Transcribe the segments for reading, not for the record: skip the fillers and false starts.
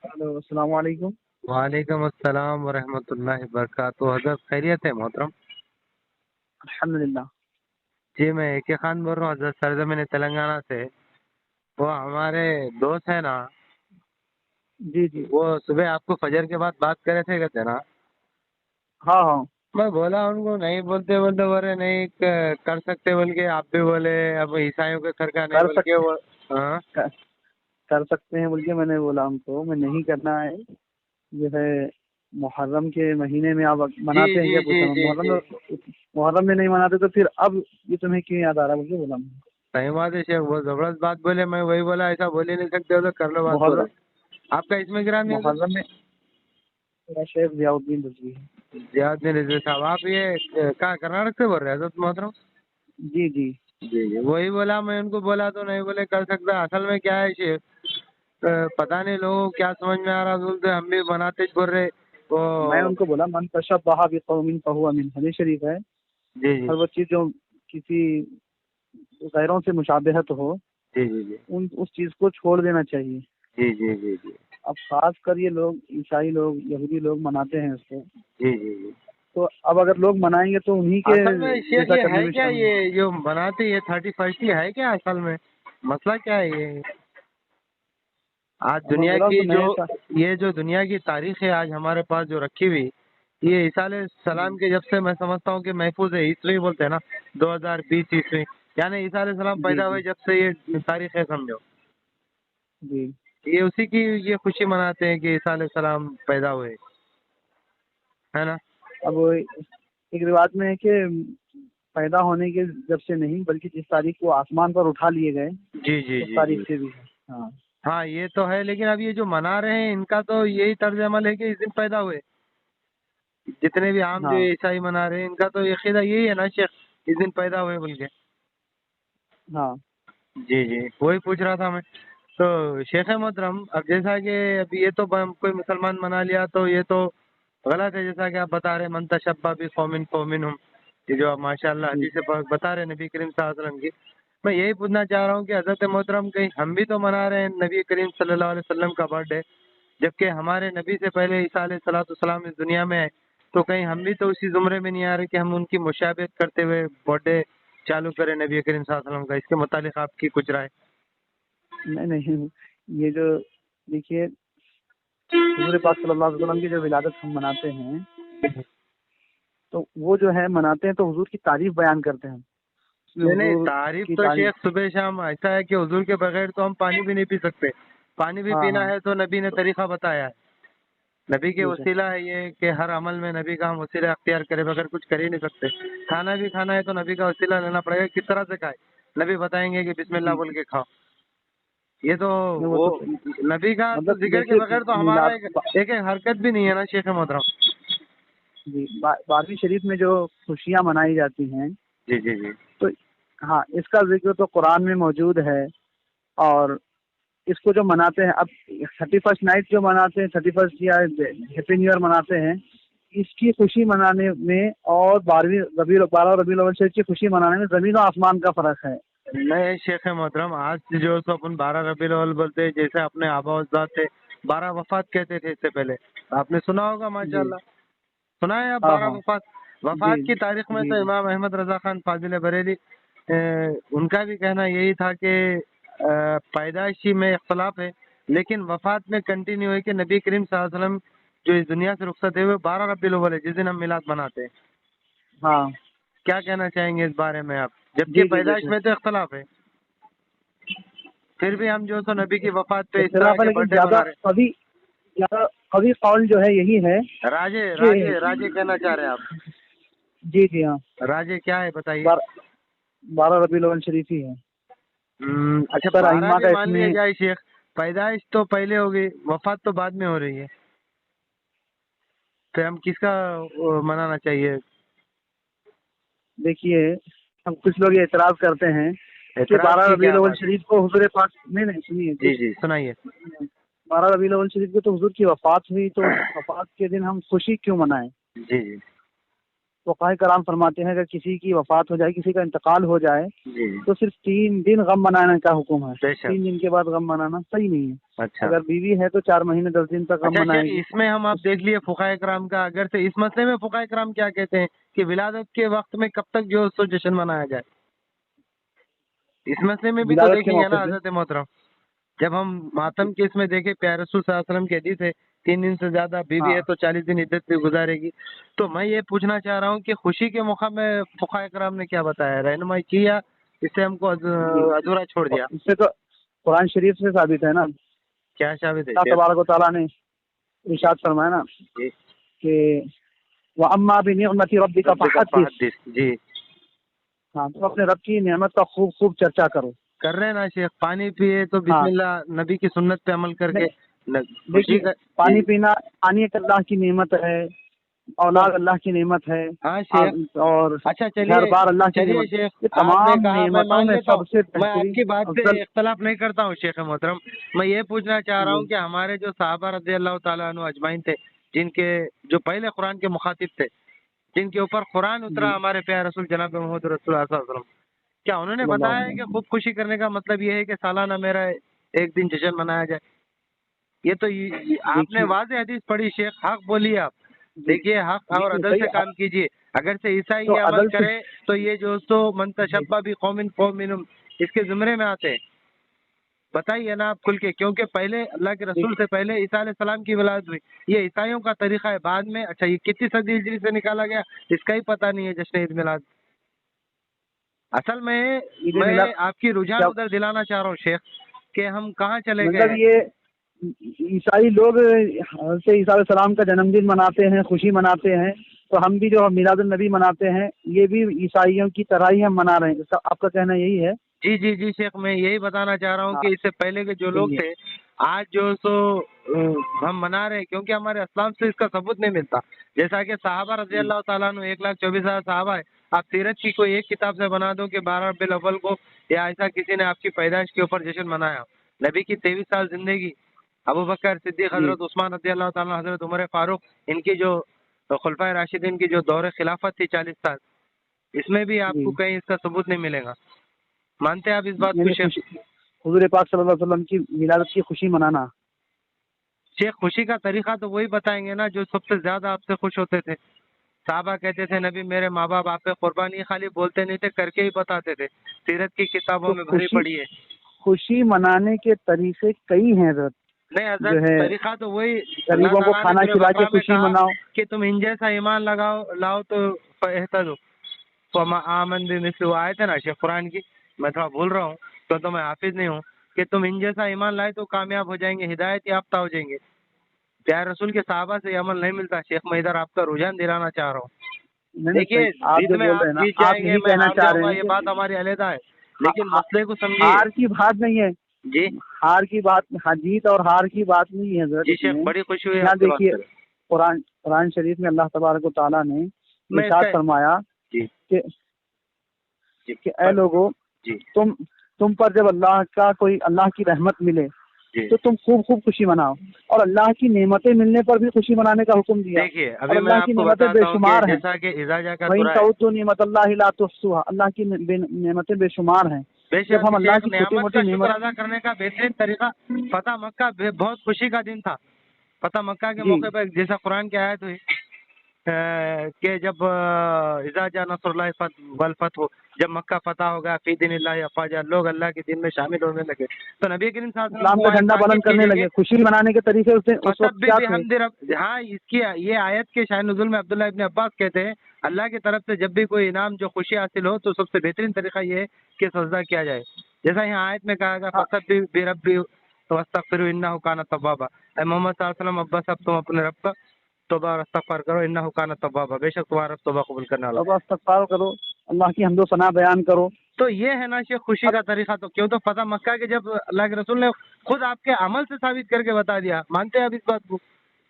Hello, السلام علیکم۔ وعلیکم السلام ورحمۃ اللہ وبرکاتہ۔ حضرت خیریت ہے محترم؟ الحمدللہ۔ جی میں اے کے خان بول رہا ہوں حضرت، سرزمین تلنگانہ سے۔ وہ ہمارے دوست ہیں نا، جی جی۔ وہ صبح آپ کو فجر کے بعد بات کرے تھے کہتے نا، ہاں ہاں۔ میں بولا ان کو نہیں بولتے بول رہے نہیں کر سکتے بول کے، آپ بھی بولے اب عیسائیوں کے گھر کا نہیں کر بول کے سکتے وہ ہاں کر سکتے ہیں بول کے میں نے بولا ان کو میں نہیں کرنا ہے۔ جو ہے محرم کے مہینے میں آپ جی مناتے ہیں جی کیا جی پوچھا میں، جی جی محرم میں نہیں مناتے تو پھر اب یہ تمہیں کیوں یاد آ رہا بول کے بولا میں۔ صحیح بات ہے شیخ، بہت زبردست بات بولے، میں وہی بولا ایسا بول ہی نہیں سکتے ہو تو کر لو بات بولے۔ محرم آپ کا اس میں گرام ہے محرم میں میرا شیخ ضیاء الدین رضوی ہے۔ زیاد بن رضوی صاحب، آپ یہ کہاں کرناٹک سے بول رہے ہیں حضرت محترم؟ جی جی جی جی وہی بولا، میں ان کو بولا تو نہیں بولے کر سکتا۔ اصل میں کیا ہے شیخ، پتہ نہیں لوگوں کو کیا سمجھ میں آ رہا، بولتے ہم بھی بناتے بول رہے وہ۔ میں ان کو بولا من تشبہ بقوم فہو منہ، حدیث شریف ہے۔ جی جی ہر وہ چیز جو کسی غیروں سے مشابہت ہو، جی جی جی اس چیز کو چھوڑ دینا چاہیے۔ جی جی جی جی اب خاص کر یہ لوگ عیسائی لوگ یہودی لوگ مناتے ہیں اس کو، جی جی جی تو اب اگر لوگ منائیں گے تو انہی کے اصل میں شیخ جیسا یہ کرنے ہے میں کیا، شامل یہ جو بناتے یہ 31 ہی ہے کیا اصل میں؟ مسئلہ کیا ہے یہ؟ آج ہے۔ میں دنیا بولا ان کی کو جو نئے یہ جو دنیا کی تاریخ ہے آج ہمارے پاس جو رکھی ہوئی، یہ عیسیٰ علیہ السلام کے جب سے میں سمجھتا ہوں کہ محفوظ ہے۔ عیسوی بولتے ہیں نا، 2020 عیسوی، یعنی عیسیٰ علیہ السلام جی پیدا جی ہوئے جب سے یہ تاریخ ہے سمجھو۔ جی۔ یہ اسی کی یہ خوشی مناتے ہیں کہ عیسیٰ علیہ السلام پیدا ہوئے، ہے نا؟ اب ایک روایت میں ہے کہ پیدا ہونے کے جب سے نہیں بلکہ جس تاریخ کو آسمان پر اٹھا لیے گئے جی جی اس جی تاریخ جی سے بھی ہے۔ ہاں ہاں یہ تو ہے، لیکن اب یہ جو منا رہے ہیں ان کا تو یہی طرز عمل ہے کہ اس دن پیدا ہوئے۔ جتنے بھی عام جو ہاں عیسائی منا رہے ہیں ان کا تو عقیدہ یہی ہے نا شیخ، اس دن پیدا ہوئے بول کے۔ ہاں جی جی وہی پوچھ رہا تھا میں تو شیخ محترم، اب جیسا کہ اب یہ تو کوئی مسلمان منا لیا تو یہ تو غلط ہے، جیسا کہ آپ بتا رہے من تشبہ بقوم فمنہم، یہ جو آپ ماشاء اللہ جی حدیث پاک بتا رہے ہیں نبی کریم صلی اللہ علیہ وسلم کی۔ میں یہی پوچھنا چاہ رہا ہوں کہ حضرت محترم کہیں ہم بھی تو منا رہے ہیں نبی کریم صلی اللہ علیہ وسلم کا برتھ ڈے، جبکہ ہمارے نبی سے پہلے عیسیٰ علیہ السلام اس دنیا میں ہے، تو کہیں ہم بھی تو اسی زمرے میں نہیں آ رہے کہ ہم ان کی مشابہت کرتے ہوئے برتھ ڈے چالو کریں نبی کریم صلی اللہ علیہ وسلم کا؟ اس کے متعلق آپ کی کچھ رائے؟ نہیں نہیں، یہ جو دیکھیے حضور پاک صلی اللہ علیہ وسلم کی جو ولادت ہم مناتے ہیں تو وہ جو ہے مناتے ہیں تو حضور کی تعریف بیان کرتے ہیں، اس میں نہیں نہیں، حضور تعریف کی تو تعریف۔ شیخ صبح شام ایسا ہے کہ حضور کے بغیر تو ہم پانی بھی نہیں پی سکتے، پانی بھی ہاں پینا ہاں ہے تو نبی نے طریقہ بتایا ہے۔ نبی کے ٹھیک ہے۔ وسیلہ ہے یہ کہ ہر عمل میں نبی کا ہم وسیلہ اختیار کرے بغیر کچھ کر ہی نہیں سکتے۔ کھانا بھی کھانا ہے تو نبی کا وسیلہ لینا پڑے گا، کس طرح سے کھائے؟ نبی بتائیں گے کہ بسم اللہ جی بول کے کھاؤ۔ یہ تو نہیں وہ وہ تو نبی کا تو مطلب ذکر کے دیکھیے بغیر تو ہمارا میلاد ایک حرکت بھی نہیں ہے نا شیخ محترم۔ جی 12ویں شریف میں جو خوشیاں منائی جاتی ہیں جی جی جی تو ہاں اس کا ذکر تو قرآن میں موجود ہے، اور اس کو جو مناتے ہیں اب 31 نائٹ جو مناتے ہیں 31 یا ہیپی نیو ایئر مناتے ہیں، اس کی خوشی منانے میں اور 12 ربیع الاول شریف کی خوشی منانے میں زمین و آسمان کا فرق ہے۔ نہیں شیخ محترم، آج جو تو اپن 12 ربیع الاول بولتے ہیں، جیسے اپنے آبا و اجداد تھے 12 وفات کہتے تھے، اس سے پہلے آپ نے سنا ہوگا ماشاء جی اللہ، سنا ہے آپ ہاں 12 ہاں وفات؟ جی وفات کی تاریخ میں جی تو جی امام احمد رضا خان فاضل بریلی ان کا بھی کہنا یہی تھا کہ پیدائشی میں اختلاف ہے لیکن وفات میں کنٹینیو ہے کہ نبی کریم صلی اللہ علیہ وسلم جو اس دنیا سے رخصت ہوئے وہ 12 ربیع الاول ہے، جس دن ہم میلاد مناتے ہیں۔ ہاں کیا کہنا چاہیں گے اس بارے میں آپ؟ جبکہ جی جی پیدائش دیکھیں میں تو اختلاف ہے، پھر بھی ہم جو سو نبی کی وفات پہ اس طرح اختلاف ہے کے لیکن برتھ ڈے منا رہے زیادہ قوی قول جو ہے یہی ہے ہیں۔ راجے کہ راجے راجے کہنا چاہ رہے ہیں آپ؟ جی جی ہاں راجے کیا ہے بتائیے؟ 12 ربیع الاول شریف ہی ہے۔ اچھا اکثر 12 ائمہ بھی کا اس مان لیا میں جائے شیخ، پیدائش تو پہلے ہوگی وفات تو بعد میں ہو رہی ہے، تو ہم کس کا منانا چاہیے؟ دیکھیے ہم کچھ لوگ یہ اعتراض کرتے ہیں کہ اعتراض 12 کی ربیع کیا الاول بات ہے؟ شریف کو حضور پاک نہیں سنیے جی کچھ جی سنائیے۔ 12 ربیع الاول شریف کو تو حضور کی وفات ہوئی تو اس وفات کے دن ہم خوشی کیوں منائیں؟ جی جی فقہائے کرام فرماتے ہیں اگر کسی کی وفات ہو جائے، کسی کا انتقال ہو جائے جی تو صرف 3 دن غم منانے کا حکم ہے. بے شک. 3 دن کے بعد غم منانا صحیح نہیں ہے. اچھا اگر بیوی ہے تو 4 مہینے 10 دن تک غم اچھا منائے شیخ، گی. اس میں ہم آپ دیکھ لیے فقہائے کرام کا اگر سے اس مسئلے میں فقہائے کرام کیا کہتے ہیں کہ ولادت کے وقت میں کب تک جو سو جشن منایا جائے، اس مسئلے میں بھی تو ولادت کے دیکھیں گے نا موقع پہ حضرت محترم. جب ہم ماتم کے اس میں دیکھیں پیارے رسول صلی اللہ علیہ وسلم کی حدیث ہے 3 دن سے زیادہ بیوی ہاں ہے تو 40 دن عدت سے گزارے گی. تو میں یہ پوچھنا چاہ رہا ہوں کہ خوشی کے موقع میں فقہائے کرام نے کیا بتایا، رہنمائی کی یا اس سے ہم کو جی، ادھورا چھوڑ دیا؟ اس سے تو قرآن شریف سے ثابت ہے نا. کیا ثابت ہے اللہ شیخ؟ تبارک و تعالیٰ نے ارشاد فرمایا نا جی کہ وَأَمَّا بِنِعْمَةِ رَبِّكَ فَحَدِّثْ. جی ہاں، تو اپنے رب کی نعمت کا خوب خوب چرچا کرو. کر رہے ہیں نا شیخ. پانی پیے تو بسم ہاں، اللہ، نبی کی سنت پہ عمل کر کے خوشی دیکھیے کا. پانی جی. پینا، پانی ایک اللہ کی نعمت ہے، اولاد اللہ کی نعمت ہے، ہاں شیخ. اور اچھا گھر بار اللہ کی چلیے نعمت. شیخ، یہ آپ نے تمام کہا میں نعمتوں مان میں لیتا ہوں، سب سے میں آپ بہترین کی بات سے افضل. اختلاف نہیں کرتا ہوں شیخ محترم. میں یہ پوچھنا چاہ رہا ہوں جی کہ ہمارے جو صحابہ رضی اللہ تعالیٰ عنہ اجمعین تھے، جن کے جو پہلے قرآن کے مخاطب تھے، جن کے اوپر قرآن اترا، جی ہمارے پیارے رسول جناب محمد رسول اللہ صلی اللہ علیہ وسلم، کیا انہوں نے صلی اللہ بتایا علیہ ہے کہ وسلم. خوب خوشی کرنے کا مطلب یہ ہے کہ سالانہ میرا ایک دن جشن منایا جائے؟ یہ تو آپ نے دیکھیے واضح حدیث پڑھی شیخ، حق بولیے آپ. جی دیکھیے حق اور جی عدل سے صحیح. کام کیجیے. اگر سے عیسائی تو یہ عمل عدل سے کرے تو یہ جو سو من جی تشبہ بھی قوم قوم اس کے زمرے میں آتے ہیں. بتائیے نا آپ کھل کے، کیونکہ پہلے اللہ کے رسول سے پہلے عیسیٰ علیہ السلام کی ولادت ہوئی. یہ عیسائیوں کا طریقہ ہے. بعد میں اچھا یہ کتنی صدی ہجری سے نکالا گیا اس کا ہی پتہ نہیں ہے جشن عید میلاد. اصل میں عید میں میلاد آپ کی رجحان کیا ادھر دلانا چاہ رہا ہوں شیخ کہ ہم کہاں چلے گئے مطلب؟ ہیں. یہ عیسائی لوگ حضرت عیسیٰ علیہ السلام کا جنم دن مناتے ہیں، خوشی مناتے ہیں، تو ہم بھی جو میلاد النبی مناتے ہیں یہ بھی عیسائیوں کی طرح ہی ہم منا رہے ہیں. آپ کا کہنا یہی ہے؟ جی جی جی شیخ، میں یہی بتانا چاہ رہا ہوں ہاں کہ اس سے پہلے کے جو لوگ چلیے. تھے آج جو سو ہم منا رہے ہیں کیونکہ ہمارے اسلام سے اس کا ثبوت نہیں ملتا. جیسا کہ صحابہ رضی اللہ تعالیٰ عنہ 1,24,000 صحابہ ہے. آپ سیرت کی کوئی ایک کتاب سے بنا دو کہ 12 ربیع الاول کو یا ایسا کسی نے آپ کی پیدائش کے اوپر جشن منایا. نبی کی 23 سال زندگی، ابو بکر صدیق، جی حضرت عثمان رضی اللہ تعالیٰ، حضرت عمر فاروق، ان کی جو خلفائے راشدین کی جو دور خلافت تھی 40 سال، اس میں بھی آپ جی کو کہیں اس کا ثبوت نہیں ملے گا. مانتے ہیں آپ اس بات کو یعنی شیخ؟ حضور پاک صلی اللہ علیہ وسلم کی ولادت کی خوشی منانا. شیخ خوشی کا طریقہ تو وہی بتائیں گے نا جو سب سے زیادہ آپ سے خوش ہوتے تھے. صحابہ کہتے تھے نبی میرے ماں باپ آپ پہ قربانی، خالی بولتے نہیں تھے، کر کے ہی بتاتے تھے. سیرت کی کتابوں تو میں بھری پڑی ہے. خوشی منانے کے طریقے کئی ہیں حضرت. نہیں جو حضرت، ہے طریقہ تو وہی اللہ غریبوں کو تعالیٰ نے کھانا سورہ کھلا کے بقرہ میں خوشی کہا مناؤ. کہ تم ان جیسا ایمان لاؤ تو اہتدوا فما آمن بمثل. وہ آیت ہے نا شیخ قرآن کی، میں تھوڑا بھول رہا ہوں تو میں حافظ نہیں ہوں، کہ تم ان جیسا ایمان لائے تو کامیاب ہو جائیں گے، ہدایت یافتہ ہو جائیں گے. پیارے رسول کے صحابہ سے یہ عمل نہیں ملتا شیخ. میں ادھر آپ کا رجحان دلانا چاہ رہا ہوں. نہیں نہیں دیکھیے صحیح. آپ جیت جو میں بول آپ رہے ہیں نا، جیت آپ جائیں گے، یہی میں کہنا ہار چاہ جاؤں رہے گا، ہیں یہ کہ بات ہماری علیحدہ ہے، لیکن مسئلے کو سمجھیے. ہار کی بات نہیں ہے. جی ہار کی بات، جیت اور ہار کی بات نہیں ہے حضرت. جی اس شیخ، میں بڑی خوشی ہوئی یہاں آپ سے بات دیکھیے کریں. قرآن شریف میں اللہ تبارک و تعالیٰ نے میں اس ارشاد کا فرمایا جی کہ جی اے لوگوں، جی تم پر جب اللہ کی رحمت ملے جی تو تم خوب خوب خوشی مناؤ، اور اللہ کی نعمتیں ملنے پر بھی خوشی منانے کا حکم دیا. دیکھیے اور ابھی میں اللہ آپ کی کو نعمتیں بے بتاتا ہوں کہ شمار ہیں. جیسا کہ اذا کا وَإِن سورہ ہے. تَعُدُّوا نِعْمَتَ اللَّهِ لَا تُحْصُوهَا. اللہ کی نعمتیں بے شمار ہیں. بے جب شک ہم اللہ شیخ، کی چھوٹی نعمت موٹی کا شکر نعمت. ادا کرنے کا بہترین طریقہ فتح مکہ بہت خوشی کا دن تھا. فتح مکہ کے جی موقع پہ جیسا قرآن کی آیت ہوئی کہ جب اذا جاء نصر اللہ والفتح، جب مکہ فتح ہوگا، فی دین اللہ افواجا، لوگ اللہ کے دین میں شامل ہونے لگے. تو نبی کریم صلی اللہ علیہ وسلم اسلام کو کا آیت جھنڈا بلند تاکید کی کرنے جائے گی. لگے. خوشی منانے کے طریقے اس وقت فسبح کیا تھے؟ بحمد رب. ہاں، اس کی یہ آیت کے شان نزول میں عبداللہ ابن عباس کہتے ہیں اللہ کی طرف سے جب بھی کوئی انعام جو خوشی حاصل ہو تو سب سے بہترین طریقہ یہ ہے کہ سجدہ کیا جائے. جیسا یہاں آیت میں کہا گیا ہاں فسبح بربی واستغفروا انہ کان توابا. اے محمد صلی اللہ علیہ وسلم، ابا صاحب تم اپنے رب کا توبہ اور استغفار کرو، انہ کان توابا، بے شک تمہارا رب توبہ قبول کرنے والا. توبہ استغفار کرو، اللہ کی حمد و ثنا بیان کرو. تو یہ ہے نا شیخ خوشی اب کا طریقہ. تو کیوں تو فتح مکہ کے جب اللہ کے رسول نے خود آپ کے عمل سے ثابت کر کے بتا دیا. مانتے ہیں آپ اس بات کو؟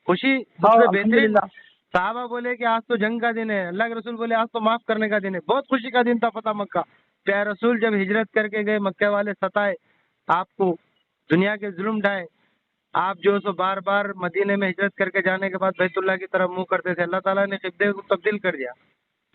خوشی سب ہاں سے بہترین. الحمدللہ. صحابہ بولے کہ آج تو جنگ کا دن ہے، اللہ کے رسول بولے آج تو معاف کرنے کا دن ہے. بہت خوشی کا دن تھا فتح مکہ. پیارے رسول جب ہجرت کر کے گئے، مکہ والے ستائے آپ کو، دنیا کے ظلم ڈھائے، آپ جو سو بار بار مدینے میں ہجرت کر کے جانے کے بعد بیت اللہ کی طرف منہ کرتے تھے. اللہ تعالیٰ نے قبلے کو تبدیل کر دیا.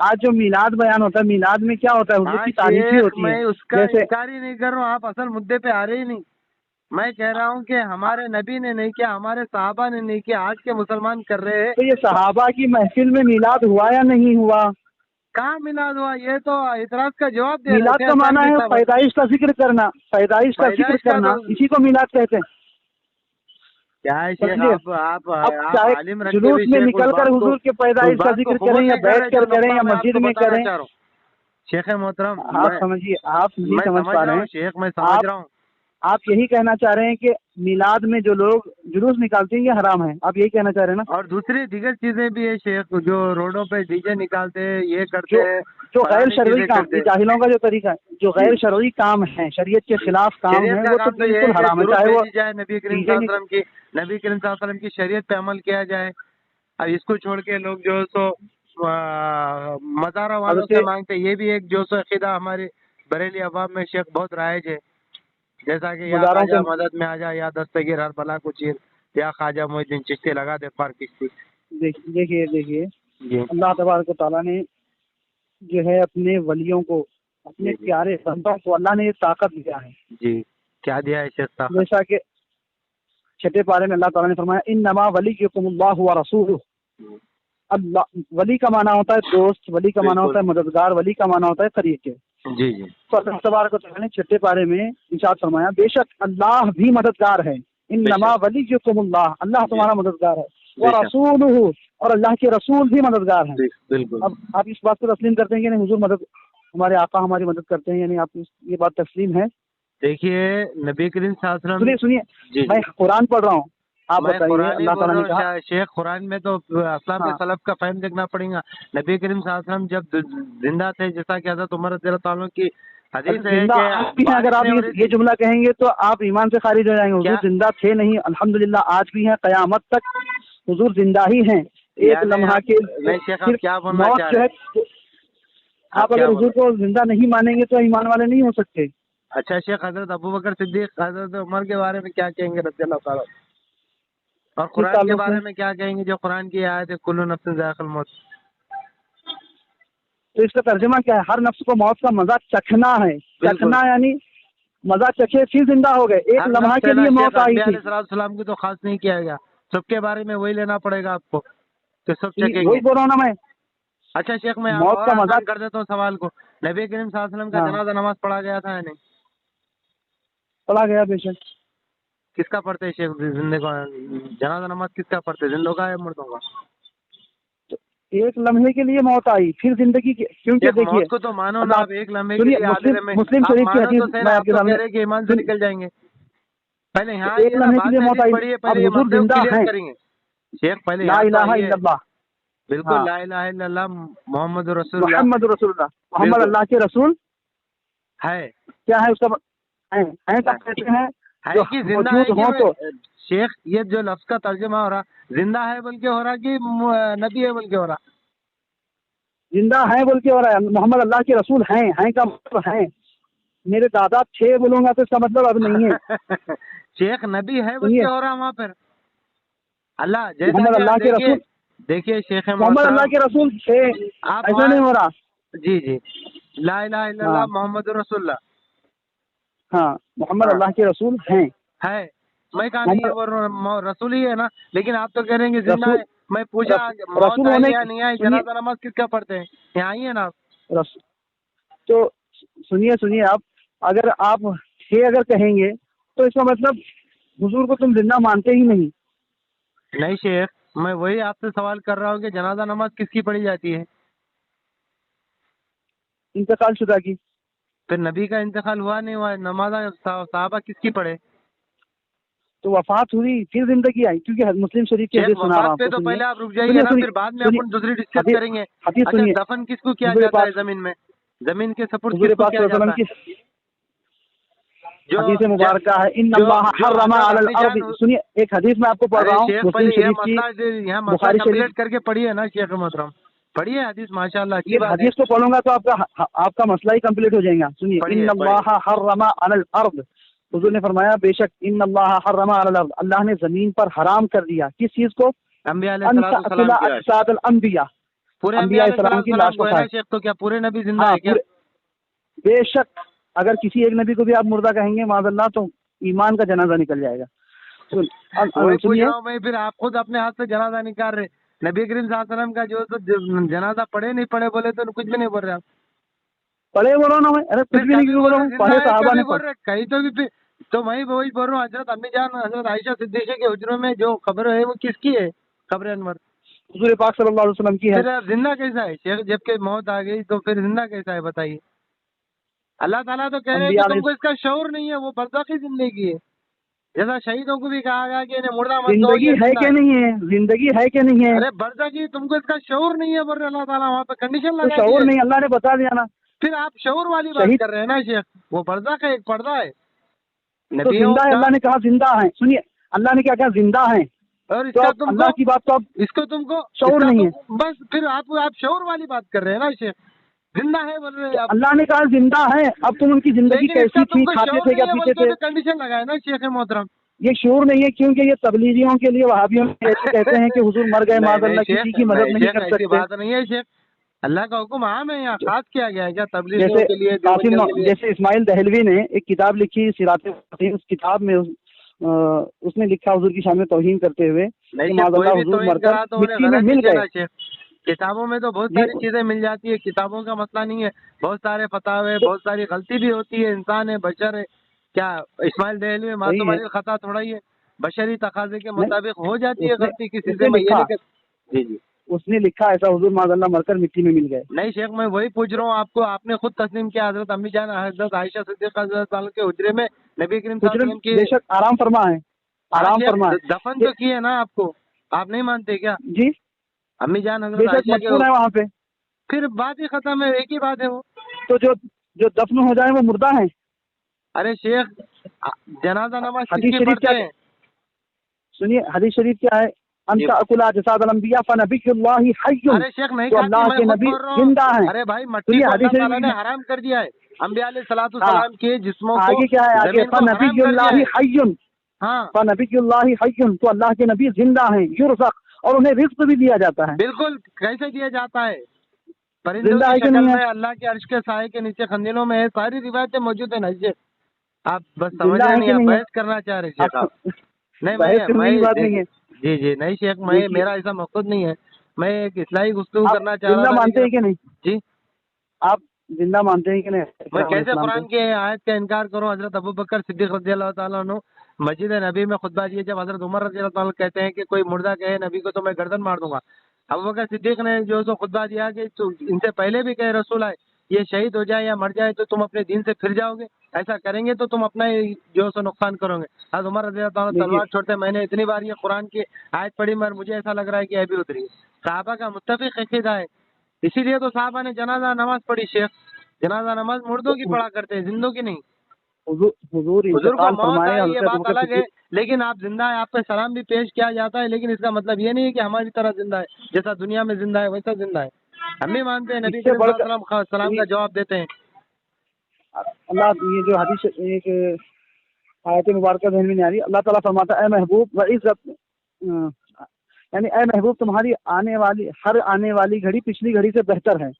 آج جو میلاد بیان ہوتا ہے، میلاد میں کیا ہوتا ہے؟ حضور کی تعریف ہی ہوتی میں ہے. اس کا جیسے انکار ہی نہیں کر رہا ہوں، آپ اصل مدے پہ آ رہے ہی نہیں. میں کہہ رہا ہوں کہ ہمارے نبی نے نہیں کیا، ہمارے صحابہ نے نہیں کیا، آج کے مسلمان کر رہے ہیں. تو یہ صحابہ کی محفل میں میلاد ہوا یا نہیں ہوا؟ کہاں میلاد ہوا؟ یہ تو اعتراض کا جواب دے رہے میلاد تھے کا معنی ہے صاحب. پیدائش کا ذکر کرنا، پیدائش کا ذکر پیدائش کا کرنا، تو اسی کو میلاد کہتے ہیں. کیا ہے شیخ، سمجھے؟ آپ اب آپ چاہے عالم رکھ کے جلوس بھی میں شیخ نکل کر حضور کے پیدائش کا ذکر کریں یا بیٹھ کر کریں یا مسجد میں کریں. چاہ رہا ہوں شیخ محترم. آپ سمجھیے، آپ نہیں میں سمجھ پا رہا رہے ہوں ہیں. شیخ، میں سمجھ رہا ہوں. آپ یہی کہنا چاہ رہے ہیں کہ میلاد میں جو لوگ جلوس نکالتے ہیں یہ حرام ہے، آپ یہی کہنا چاہ رہے ہیں نا؟ اور دوسری دیگر چیزیں بھی ہے شیخ، جو روڈوں پہ ڈی جے نکالتے ہیں، یہ کرتے جو ہیں، جو غیر فلانی شرعی چیزیں کام، کرتے یہ ہیں. جاہلوں کا جو طریقہ ہے، جو جی. غیر شرعی کام ہے، شریعت کے خلاف کام شریعت ہے، کا وہ تو کام تو یہ ہے بالکل کہ حرام ہے. درود چاہے وہ بھیجی جائے نبی کریم صلی اللہ علیہ وسلم کی، نبی کریم صلی اللہ علیہ وسلم کی شریعت پہ عمل کیا جائے. اب اس کو چھوڑ کے لوگ جو سو مزاروں والوں حضرت سے مانگتے، یہ بھی ایک جو سو عقیدہ ہمارے بریلی عوام میں شیخ بہت رائج ہے. جیسا کہ یا مزاروں خواجہ کے. مدد میں آ جا، یا دستگیر ہر بلا کو چیر، یا خواجہ محی الدین چشتی لگا دے پار کشتی. دیکھیے جی اللہ تبارک و تعالیٰ نے جو ہے اپنے ولیوں کو، اپنے جی پیارے بندوں کو اللہ نے یہ طاقت دیا ہے. جی. کیا دیا ہے شیخ صاحب؟ جیسا کہ چھٹے پارے میں اللہ تعالیٰ نے فرمایا انما ولیکم اللہ ورسولہ. اللہ ولی کا معنی ہوتا ہے دوست، ولی کا معنی بالکل. ہوتا ہے مددگار، ولی کا معنی ہوتا ہے طریق. جی جی تو اللہ تبارک و تعالیٰ نے چھٹے پارے میں ارشاد فرمایا بے شک اللہ بھی مددگار ہے. انما ولیکم اللہ، اللہ جی تمہارا مددگار ہے. بے شک. ورسولہ، اور اللہ کے رسول بھی مددگار ہیں. بالکل. اب آپ اس بات کو تسلیم کرتے ہیں کہ نہیں حضور مدد، ہمارے آقا ہماری مدد کرتے ہیں، یعنی آپ یہ بات تسلیم ہے؟ دیکھیے نبی کریم صلی اللہ علیہ وسلم. سنیے جی میں قرآن پڑھ رہا ہوں، آپ میں بتائیے. قرآن ہی اللہ بول تعالیٰ رہا نے کہا، ہوں شیخ، قرآن میں تو اسلاف ہاں سلف کا فہم دیکھنا پڑے گا. نبی کریم صلی اللہ علیہ وسلم جب زندہ تھے، جیسا کہ حضرت عمر رضی اللہ تعالیٰ کی حدیث ہے زندہ کہ آج بھی ہیں. اگر بارش آپ نہیں ہو رہی یہ تھی. جملہ کہیں گے تو آپ ایمان سے خارج ہو جائیں گے. کیا؟ حضور زندہ تھے نہیں، الحمدللہ آج بھی ہیں، قیامت تک حضور زندہ ہی ہیں. ایک یعنی لمحہ کے نہیں شیخ، آپ صرف کیا بولنا موت چاہ جو رہے ہے، ہیں؟ آپ کیا اگر حضور بولنا؟ کو زندہ نہیں مانیں گے تو ایمان والے نہیں ہو سکتے. اچھا شیخ، حضرت ابوبکر صدیق، حضرت عمر کے بارے میں کیا کہیں گے رضی اللہ تعالیٰ؟ اور کس قرآن کے تعلق سے؟ بارے میں کیا کہیں گے جو قرآن کی آیت ہے کل نفس ذائقۃ الموت؟ تو اس کا ترجمہ کیا ہے؟ ہر نفس کو موت کا مزہ چکھنا ہے. بالکل. چکھنا یعنی مزہ چکھے پھر زندہ ہو گئے. ایک ہر لمحہ نفس کے ہے نا لیے شیخ، موت آئی انبیاء تھی. علیہ السلام کی تو خاص نہیں کیا گیا، سب کے بارے میں وہی لینا پڑے گا آپ کو کہ سب چکیں گے. وہی بول رہا ہوں نا میں. اچھا شیخ، میں موت اور کا مزہ. آسان کر دیتا ہوں سوال کو. نبی کریم صلی اللہ علیہ وسلم کا ہاں جنازہ نماز پڑھا گیا تھا یا نہیں؟ پڑھا گیا بے شک. کس کا پڑھتے ہیں شیخ؟ زندے کا جنازہ نماز کس کا پڑھتے ہیں، زندوں کا یا مردوں کا؟ ایک لمحے کے لیے موت آئی پھر زندگی کی، کیونکہ ایک دیکھیے موت کو تو مانو نا اللہ. آپ، ایک لمحے کے سنیے لیے آدھے لمحے مسلم آپ شریف کی مانو حدیث تو صحیح نا. میں آپ آپ کے تو کہہ سامنے. رہے ہیں کہ ایمان سے نکل جائیں گے. پہلے یہاں ایک آئیے نا، لمحے کے بعد لیے میں موت حدیث آئی. پڑھیے، اب پہلے یہ حضور مسئلے کو زندہ کلیئر ہیں. کریں گے شیخ. پہلے لا یہاں تو الہ آئیے. الا اللہ. بالکل. ہاں لا الہ الا اللہ محمد رسول اللہ محمد رسول اللہ، محمد بالکل اللہ کے رسول ہے. کیا ہے اس کا ہیں کب کہتے ہیں ہے جو کہ زندہ موجود ہے کہ ہوں تو. شیخ یہ جو لفظ کا ترجمہ ہو رہا، زندہ ہے بلکہ ہو رہا کہ نبی ہے بلکہ ہو رہا؟ زندہ ہیں بول کے ہو رہا ہے. محمد اللہ کے رسول ہیں کا مطلب ہیں. میرے دادا تھے بولوں گا تو اس کا مطلب اب نہیں ہے. شیخ نبی ہے سنیے، بلکہ ہو رہا وہاں پر اللہ جیسا محمد کہ اللہ کے دیکھیے. رسول، دیکھیے شیخ محمد اللہ محترم، کے رسول تھے، آپ ایسا وہاں. نہیں ہو رہا. جی جی. لا الہ الا ہاں اللہ محمد رسول اللہ. ہاں محمد ہاں اللہ کے رسول ہیں. ہے. میں کہا نہیں ہے، محمد وہ رسول ہی ہے نا. لیکن آپ تو کہہ رہے ہیں کہ زندہ رسول ہے. میں پوچھا موت رسول آئی ہونے یا نہیں آئی، سنیے جنازہ نماز کس کا پڑھتے ہیں؟ یہاں آئیے نا آپ. تو سنیے آپ اگر آپ تھے اگر کہیں گے تو اس کا مطلب حضور کو تم زندہ مانتے ہی نہیں. نہیں شیخ، میں وہی آپ سے سوال کر رہا ہوں کہ جنازہ نماز کس کی پڑھی جاتی ہے؟ انتقال شدہ کی. پھر نبی کا انتقال ہوا نہیں ہوا، نماز صحابہ کس کی پڑھے؟ تو وفات ہوئی پھر زندگی آئی، کیونکہ مسلم شریف کی شیخ حدیث سنا رہا ہوں وفات آپ پہ کو. تو سنیے پہلے آپ رک جائیے سنیے نا، سنیے پھر بعد میں سنیے اپن دوسری ڈسکس کریں گے. حدیث اچھا سنیے. دفن کس کو کیا حضور جاتا ہے پاک زمین میں؟ زمین کے سپرد حضور کس کو پاک کیا صلی اللہ جاتا علیہ ہے؟ وسلم کی حدیث مبارکہ ہے ان اللہ حرم علی اپنی الارض. جان. سنیے ایک حدیث میں آپ کو پڑھ ارے رہا ہوں شیخ مسلم پہلے یہ شریف کی، مسئلہ یہاں مسئلہ بخاری شریف. کمپلیٹ کر کے پڑھیے نا شیخ محترم. پڑھیے حدیث، ماشاء اللہ اچھی یہ بات ہے. حدیث کو پڑھوں گا تو آپ کا مسئلہ ہی کمپلیٹ ہو جائے گا. سنیے پڑھیے ان پڑھیے. اللہ حرم علی الارض. حضور نے فرمایا بے شک ان اللہ حرم علی الارض، اللہ نے زمین پر حرام کر دیا کس چیز کو؟ انبیاء علیہ ان السلام تأکل کی لاش. اجساد الانبیاء، پورے انبیاء انبیاء السلام کی علیہ لاش کو کو ہے نا کھائے. شیخ، تو کیا پورے نبی زندہ ہاں ہے کیا؟ بے شک اگر کسی ایک نبی کو بھی آپ مردہ کہیں گے معاذ اللہ تو ایمان کا جنازہ نکل جائے گا. وہی پوچھ سنیے رہا ہوں میں، پھر آپ خود اپنے ہاتھ سے جنازہ نکال رہے. نبی کریم صلی اللہ علیہ وسلم کا جو تو جنازہ پڑھے نہیں پڑھے بولے تو کچھ بھی نہیں بول رہے آپ. پڑھے بولو نا میں، ارے کچھ پھر بھی نہیں کبھی کیوں بول بول رہا رہے ہوں، زندہ پڑھے ہے، صحابہ کبھی نے بول رہے کہیں تو بھی. تو میں وہی بول رہا ہوں، حضرت امی جان حضرت عائشہ صدیقہ کے حجروں میں جو قبر ہے وہ کس کی ہے؟ قبر انور. حضور پاک صلی اللہ علیہ وسلم کی ہے. پھر اب زندہ کیسا ہے شیخ؟ جب کہ موت آ گئی تو پھر زندہ کیسا ہے بتائیے؟ اللہ تعالیٰ تو کہہ رہے ہیں انبیاء کہ تم علیہ کو اس کا شعور نہیں ہے، وہ برزخی زندگی ہے. جیسا شہیدوں کو بھی کہا گیا کہ انہیں مردہ مت کہو، زندگی یہ ہے زندہ کہ ہے. نہیں ہے، زندگی ہے کہ نہیں ہے، ارے برزخی تم کو اس کا شعور نہیں ہے، بول رہے اللہ تعالیٰ وہاں پہ کنڈیشن تو لگا شعور دیے. نہیں، اللہ نے بتا دیا نا. پھر آپ شعور والی بات شہید کر رہے ہیں نا شیخ. وہ برزخ ہے، ایک پردہ ہے تو نبیوں زندہ ہے، کا. اللہ نے کہا زندہ ہیں. سنیے اللہ نے کیا کہا زندہ ہیں، اور اس تو کا اب تم کو، اللہ کی بات تو اب اس کو تم کو، اس شعور کا نہیں ہے. تم بس پھر آپ شعور والی بات کر رہے ہیں نا شیخ. زندہ ہے بول رہے ہیں تو آپ. اللہ نے کہا زندہ ہیں، اب تم ان کی زندگی لیکن اس کا کیسی تم تھی، کو کھاتے شعور تھے کیا نہیں ہے بول پیتے کے تھے، تو کنڈیشن لگائے نا شیخ محترم. یہ شعور نہیں ہے کیونکہ یہ تبلیغیوں کے لیے، وہابیوں کے ایسے کہتے ہیں کہ حضور مر گئے نہیں معاذ نہیں اللہ، کسی شیخ، کی مدد نہیں نہیں شیخ کر ایسی سکتے. بات نہیں ہے شیخ. اللہ کا حکم عام ہے، یہاں خاص کیا گیا ہے کیا تبلیغیوں جیسے کے لیے، قاسم دیوبندیوں کے لیے؟ جیسے اسماعیل دہلوی نے ایک کتاب لکھی سیرات الفقیہ، اس کتاب میں اس نے لکھا حضور کی شان میں توہین کرتے ہوئے نہیں کہ شیخ، معاذ کوئی اللہ بھی حضور مر توہین کر کرا تو انہیں مٹی میں غلط ہی مل گئے. کہنا شیخ. کتابوں میں تو بہت جی ساری چیزیں مل جاتی ہے، کتابوں کا مسئلہ نہیں ہے. بہت سارے فتاوے، تو بہت ساری غلطی بھی ہوتی ہے، انسان ہے، بشر ہے. کیا اسماعیل دہلوی معصوم صحیح ہے. علی خطا تھوڑا ہی ہے؟ بشری تقاضے کے نہیں مطابق ہو جاتی ہے اس نے غلطی کسی اس سے، نے میں یہ لکھا نہیں کہتا. جی جی. اس نے لکھا ایسا حضور معاذ اللہ مر کر مٹی میں مل گئے. نہیں شیخ، میں وہی پوچھ رہا ہوں آپ کو. آپ نے خود تسلیم کیا حضرت امی جان حضرت عائشہ صدیقہ رضی اللہ عنہا کے حجرے میں نبی کریم صلی اللہ حجرے علیہ وسلم کی. بے شک آرام فرما ہے، ہاں آرام فرما شیخ، دفن ہے. تو کی ہے نا آپ کو. آپ نہیں مانتے کیا؟ جی امی جان بے حضرت شک عائشہ کے. مدفون ہے وہاں پہ. پھر بات ہی ختم ہے، ایک ہی بات ہے وہ. تو جو دفن ہو جائیں وہ مردہ ہیں. ارے شیخ، جنازہ نماز کس حدیث کی شریف پڑھتے کیا، ہیں؟ سنیے حدیث شریف کیا ہے، جی. انت اکل اجساد الانبیاء فنبی اللہ حی، ارے شیخ نہیں تو کھاتی، اللہ میں کے خود نبی بول رہا ہوں. زندہ ہیں. ارے بھائی، مٹی سنیے کو حدیث اللہ شریف تعالیٰ میں نے کیا، حرام کر دیا ہے. انبیاء علیہ الصلوۃ ہاں والسلام کے جسموں کو، آگے کیا ہے، آگے زمین کو فنبی حرام کر اللہ دیا ہے. حی، ہاں فنبی اللہ حی، تو اللہ کے نبی زندہ ہیں، یرزق، اور انہیں رزق بھی دیا جاتا ہے. بالکل. کیسے دیا جاتا ہے؟ پرندوں زندہ کی ہے کہ شکل نہیں ہے، میں، اللہ کے عرش کے سائے کے نیچے خندینوں میں ہے. ساری روایتیں موجود ہیں نا شیخ. آپ بس سمجھ زندہ رہے ہے نہیں، کہ آپ نہیں ہے. بحث کرنا چاہ رہے شیخ آپ آپ. نہیں بحث کرنے میں کی بات نہیں ہے. جی جی نہیں شیخ، دیکھیے میرا ایسا مقصد نہیں ہے. میں ایک اصلاحی گفتگو آپ کرنا چاہ رہا زندہ تھا مانتے لیکن ہیں کہ نہیں، جی. آپ زندہ مانتے ہیں کہ نہیں میں علیہ کیسے السلام کو. قرآن کے آیت کا انکار کروں؟ حضرت ابو بکر صدیق رضی اللہ تعالیٰ عنہ مسجد نبی میں خطبہ دیے، جب حضرت عمر رضی اللہ تعالیٰ کہتے ہیں کہ کوئی مردہ کہے نبی کو تو میں گردن مار دوں گا. ابو بکر صدیق نے جو سو خطبہ دیا کہ ان سے پہلے بھی کہے رسول آئے یہ شہید ہو جائے یا مر جائے تو تم اپنے دین سے پھر جاؤ گے، ایسا کریں گے تو تم اپنا ہی جو سو نقصان کرو گے. حضرت عمر رضی اللہ تعالیٰ دیکھیے تلوار چھوڑتے. میں نے اتنی بار یہ قرآن کی آیت پڑھی مگر مجھے ایسا لگ رہا ہے کہ ابھی اتری. صحابہ کا متفق عقیدہ ہے، اسی لیے تو صحابہ نے جنازہ نماز پڑھی شیخ. جنازہ نماز مردوں کی پڑھا کرتے ہیں، زندوں کی نہیں. حضور حضور کو انتقال موت فرمائے، آئی یہ حضرت بات ابوبکر الگ ہے، صدیق. لیکن آپ زندہ ہے، آپ پہ سلام بھی پیش کیا جاتا ہے، لیکن اس کا مطلب یہ نہیں ہے کہ ہماری طرح زندہ ہے. جیسا دنیا میں زندہ ہے ویسا زندہ ہے. ہم بھی مانتے ہیں اس نبی سے کریم بڑھ صلی اللہ کر علیہ وسلم سلام کا جواب دیتے ہیں. اللہ، یہ جو حدیث ایک آیت مبارکہ ذہن میں نہیں آ رہی. اللہ تعالیٰ فرماتا ہے اے محبوب وعزت، یعنی اے محبوب تمہاری ہر آنے والی گھڑی پچھلی گھڑی سے بہتر ہے.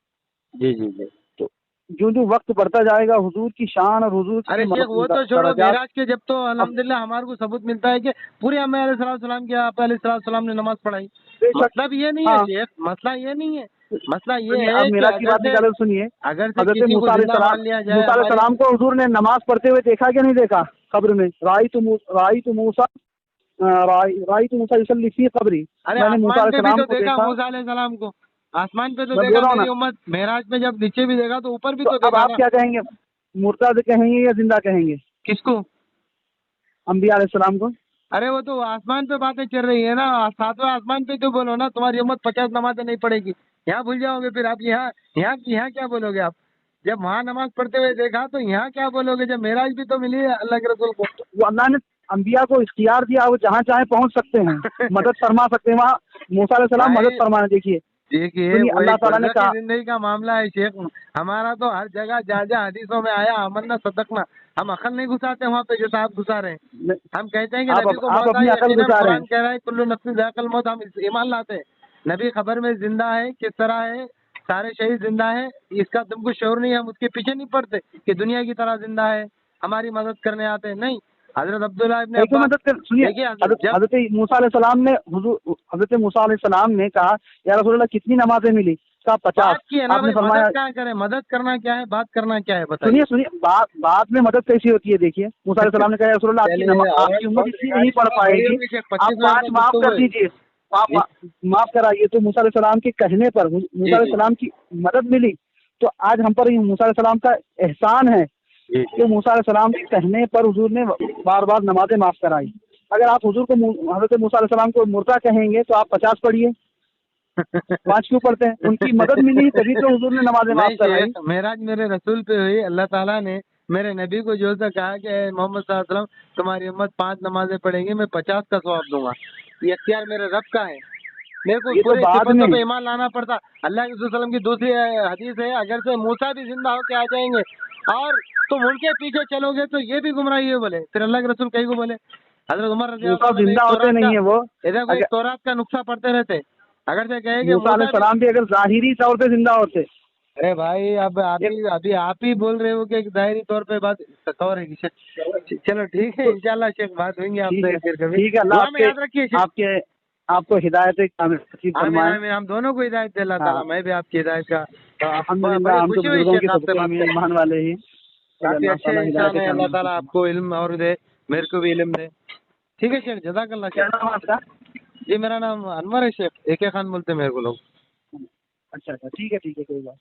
جی جی جی. تو جو وقت بڑھتا جائے گا حضور کی شان اور حضور ارے کی شیخ وہ تو چھوڑو، درجات. معراج کے جب تو الحمدللہ ہمارے کو ثبوت ملتا ہے کہ پورے انبیاء علیہ السلام کے آپ علیہ السلام نے نماز پڑھائی. بے شک. مطلب یہ نہیں ہے ہاں شیخ، مسئلہ یہ نہیں ہے. مسئلہ سنیے، یہ آپ ہے کہ معراج کی بات نکالے تو سنیے. اگر سے حضرت کسی کو موسیٰ علیہ زندہ السلام مان لیا جائے موسیٰ علیہ ہماری. السلام کو حضور نے نماز پڑھتے ہوئے دیکھا کہ نہیں دیکھا قبر میں؟ رأیت موسیٰ یصلی فی قبری، ارے میں نے موسیٰ آسمان علیہ پہ بھی السلام تو کو دیکھا دیکھا. موسیٰ علیہ السلام کو. آسمان پہ تو میں دیکھا بول رہا ہوں نا. میری امت. معراج میں جب نیچے بھی دیکھا تو اوپر بھی تو تو اب دیکھا آپ نا. کیا کہیں گے، مردہ کہیں گے یا زندہ کہیں گے کس کو؟ انبیاء علیہ السلام کو؟ ارے وہ تو آسمان پہ باتیں چل رہی ہے نا، ساتویں آسمان پہ تو بولو نا. تمہاری امت 50 نمازیں نہیں پڑے گی، یہاں بھول جاؤ گے. پھر آپ یہاں کیا بولو گے آپ؟ جب وہاں نماز پڑھتے ہوئے دیکھا تو یہاں کیا بولو گے؟ جب معراج بھی تو ملی ہے اللہ کے رسول کو. وہ اللہ نے انبیاء کو اختیار دیا، وہ جہاں چاہیں پہنچ سکتے ہیں، مدد فرما سکتے ہیں. وہاں موسیٰ علیہ السلام بھائی مدد فرمانے. دیکھیے دیکھیے سنیے، وہی اللہ تعالیٰ نے برزخی کہا. زندگی کا معاملہ ہے شیخ. ہمارا تو ہر جگہ جہاں جہاں حدیثوں میں آیا امنا صدقنا، ہم عقل نہیں گھساتے وہاں پہ جو صاحب گھسا رہے ہیں. ہم کہتے ہیں کہ نبی کو آپ موت آئی، اپنی عقل یقیناً گزارے ہیں. قرآن کہہ رہا ہے کل نفس ذائقۃ الموت، ہم ایمان لاتے ہیں. نبی خبر میں زندہ ہے، کس طرح ہے، سارے شہید زندہ ہیں، اس کا تم کو شعور نہیں ہے، ہم اس کے پیچھے نہیں پڑتے کہ دنیا کی طرح زندہ ہے، ہماری مدد کرنے آتے ہیں، نہیں۔ حضرت عبداللہ ابن کیسے عباس، مدد کر سنیے، دیکھیے جب حضرت موسیٰ علیہ السلام نے حضرت موسیٰ علیہ السلام نے کہا یا رسول اللہ کتنی نمازیں ملی؟ کہا 50۔ بات کی ہے نا آپ نے بھائی، فرمایا مدد کہاں کریں، مدد کرنا کیا ہے، بات کرنا کیا ہے، سنیے بتائیے۔ سنیے، بات میں مدد کیسی ہوتی ہے دیکھیے، موسیٰ علیہ السلام نے کہا یا رسول اللہ آپ کی امت اتنی نہیں پڑھ پائے گی، آپ 5 معاف کر دیجیے، آپ معاف کرائیے۔ تو موسیٰ علیہ السلام کے کہنے پر موسیٰ علیہ السلام کی مدد ملی۔ تو آج ہم پر موسیٰ علیہ السلام کا احسان ہے کہ موسیٰ علیہ السلام کے کہنے پر حضور نے بار بار نمازیں معاف کرائی۔ اگر آپ حضور کو حضرت موسیٰ علیہ السلام کو مردہ کہیں گے تو آپ 50 پڑھیے، 5 کیوں پڑھتے ہیں؟ ان کی مدد ملی تبھی تو حضور نے نمازیں معاف کرائی۔ معراج میرے رسول پہ ہوئی، اللہ تعالیٰ نے میرے نبی کو جو سا کہا کہ اے محمد صلی اللہ علیہ وسلم تمہاری امت 5 نمازیں پڑھیں گی، میں 50 کا ثواب دوں گا۔ یہ اختیار میرے رب کا ہے، میرے کو یہ تو پورے بعد صفتوں میں پہ ایمان لانا پڑتا۔ اللہ کے رسول صلی اللہ علیہ وسلم کی دوسری حدیث ہے، اگر سے موسیٰ بھی زندہ ہو کے آ جائیں گے اور تم ان کے پیچھے چلو گے تو یہ بھی گمراہی ہے بولے۔ پھر اللہ کے رسول کہیں کو بولے، حضرت عمر رضی اللہ موسیٰ عنہ زندہ ہوتے نہیں ہیں، وہ ایک تورات کا نسخہ پڑھتے رہتے، اگر سے کہے کہ موسیٰ علیہ السلام بھی اگر ظاہری طور پہ زندہ ہوتے۔ ارے بھائی اب ابھی آپ ہی بول رہے ہو کہ ظاہری طور پہ بات کور ہے شیخ۔ چلو ٹھیک ہے، انشاءاللہ شیخ بات ہوئیں گی آپ سے پھر کبھی۔ ٹھیک ہے، دعا میں یاد رکھیے شیخ۔ آپ کو ہدایت نصیب آمین فرمائے۔ آمین، ہم دونوں کو ہدایت دے اللہ تعالیٰ، میں بھی آپ کی ہدایت کا۔ الحمدللہ بڑی ہم تو خوشی ہوئی بزرگوں کے شیخ آپ سے صدقے بات میں کر ایمان والے ہی۔ کافی اللہ اچھے تعالیٰ انسان ہدایت ہے، اللہ تعالیٰ کامل آپ کو علم اور دے، میرے کو بھی علم دے۔ ٹھیک ہے شیخ، جزاک اللہ کیا شیخ۔ نام ہے آپ کا؟ جی میرا نام انور ہے شیخ، AK خان بولتے ہیں میرے کو لوگ۔ اچھا ٹھیک ہے کوئی بات